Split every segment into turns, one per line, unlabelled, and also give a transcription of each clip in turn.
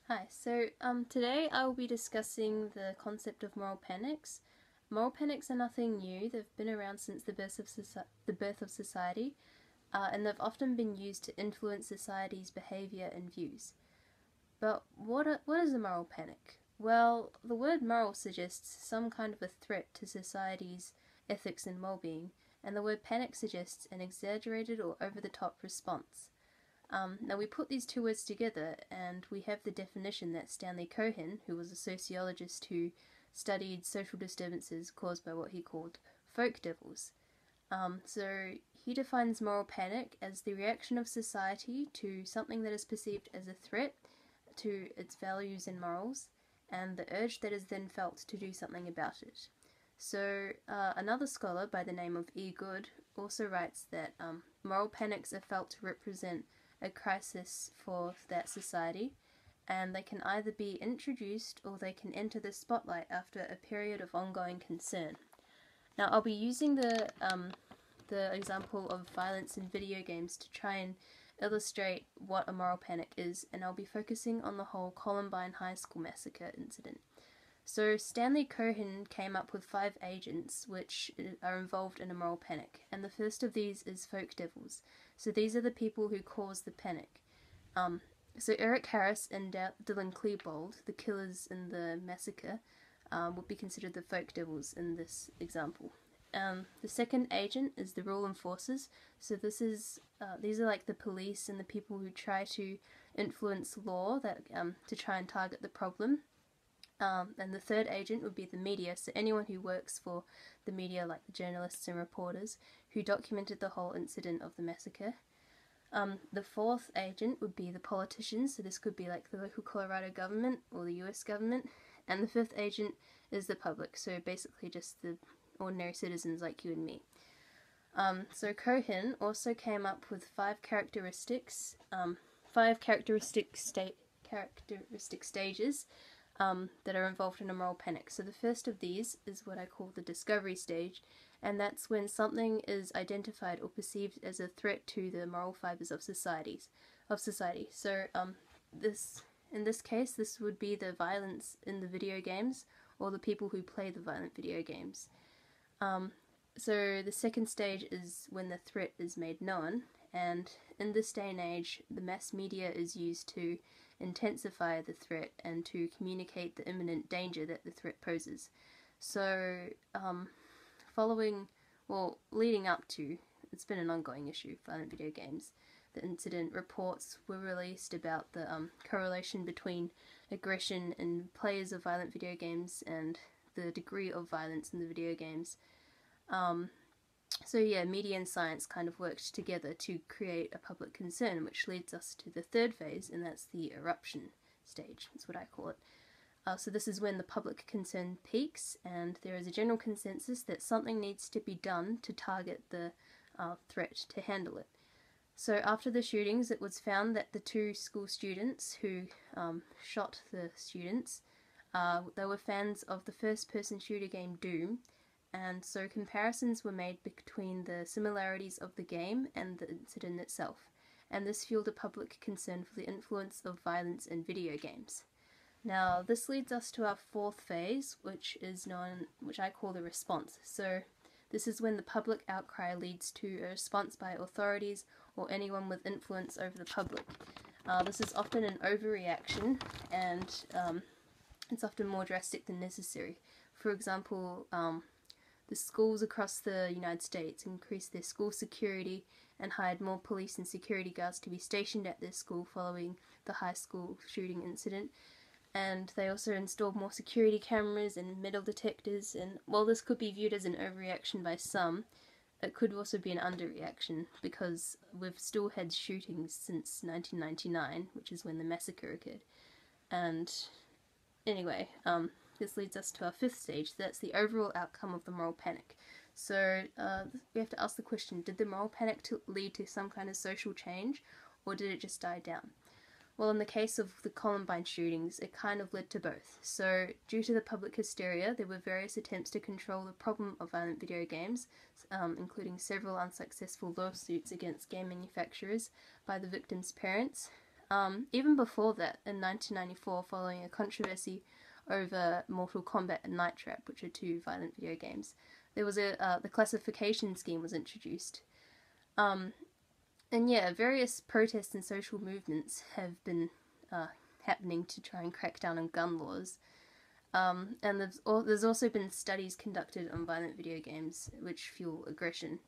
Hi, today I will be discussing the concept of moral panics. Moral panics are nothing new. They've been around since the birth of society, and they've often been used to influence society's behaviour and views. But what is a moral panic? Well, the word moral suggests some kind of a threat to society's ethics and well-being, and the word panic suggests an exaggerated or over-the-top response. Now we put these two words together and we have the definition that Stanley Cohen, who was a sociologist who studied social disturbances caused by what he called folk devils. So he defines moral panic as the reaction of society to something that is perceived as a threat to its values and morals, and the urge that is then felt to do something about it. So another scholar by the name of E. Good also writes that moral panics are felt to represent a crisis for that society, and they can either be introduced or they can enter the spotlight after a period of ongoing concern. Now I'll be using the example of violence in video games to try and illustrate what a moral panic is, and I'll be focusing on the whole Columbine High School massacre incident. So Stanley Cohen came up with 5 agents which are involved in a moral panic, and the first of these is folk devils. So these are the people who cause the panic. So Eric Harris and Dylan Klebold, the killers in the massacre, would be considered the folk devils in this example. The second agent is the rule enforcers. So these are like the police and the people who try to influence law that to try and target the problem. And the third agent would be the media, so anyone who works for the media, like the journalists and reporters, who documented the whole incident of the massacre. The fourth agent would be the politicians, so this could be like the local Colorado government or the US government. And the fifth agent is the public, so basically just the ordinary citizens like you and me. So Cohen also came up with 5 characteristic stages that are involved in a moral panic. So the first of these is what I call the discovery stage, and that's when something is identified or perceived as a threat to the moral fibers of society. So in this case, this would be the violence in the video games or the people who play the violent video games. So the second stage is when the threat is made known, and in this day and age, the mass media is used to intensify the threat and to communicate the imminent danger that the threat poses. So, leading up to, it's been an ongoing issue, violent video games, the incident, reports were released about the correlation between aggression in players of violent video games and the degree of violence in the video games. So yeah, media and science kind of worked together to create a public concern, which leads us to the third phase, and that's the eruption stage. That's what I call it. So this is when the public concern peaks, and there is a general consensus that something needs to be done to target the threat, to handle it. So after the shootings, it was found that the 2 school students who shot the students, they were fans of the first-person shooter game Doom, and so comparisons were made between the similarities of the game and the incident itself, and this fueled a public concern for the influence of violence in video games. Now this leads us to our fourth phase, which I call the response. So this is when the public outcry leads to a response by authorities or anyone with influence over the public. This is often an overreaction, and it's often more drastic than necessary. For example, the schools across the United States increased their school security and hired more police and security guards to be stationed at their school following the high school shooting incident. And they also installed more security cameras and metal detectors, and while this could be viewed as an overreaction by some, it could also be an underreaction, because we've still had shootings since 1999, which is when the massacre occurred. And anyway, this leads us to our fifth stage. That's the overall outcome of the moral panic. So we have to ask the question, did the moral panic lead to some kind of social change, or did it just die down? Well, in the case of the Columbine shootings, it kind of led to both. So due to the public hysteria, there were various attempts to control the problem of violent video games, including several unsuccessful lawsuits against game manufacturers by the victims' parents. Even before that, in 1994, following a controversy over Mortal Kombat and Night Trap, which are two violent video games, there was the classification scheme was introduced. And yeah, various protests and social movements have been happening to try and crack down on gun laws. And there's also been studies conducted on violent video games which fuel aggression.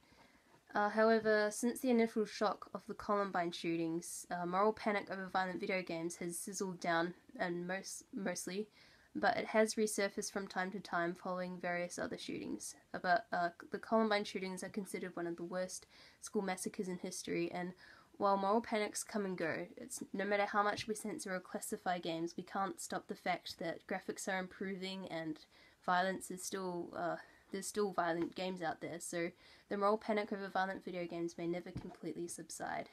However, since the initial shock of the Columbine shootings, moral panic over violent video games has sizzled down, and mostly, but it has resurfaced from time to time following various other shootings. But the Columbine shootings are considered one of the worst school massacres in history, and while moral panics come and go, it's no matter how much we censor or classify games, we can't stop the fact that graphics are improving and violence is still there's still violent games out there, so the moral panic over violent video games may never completely subside.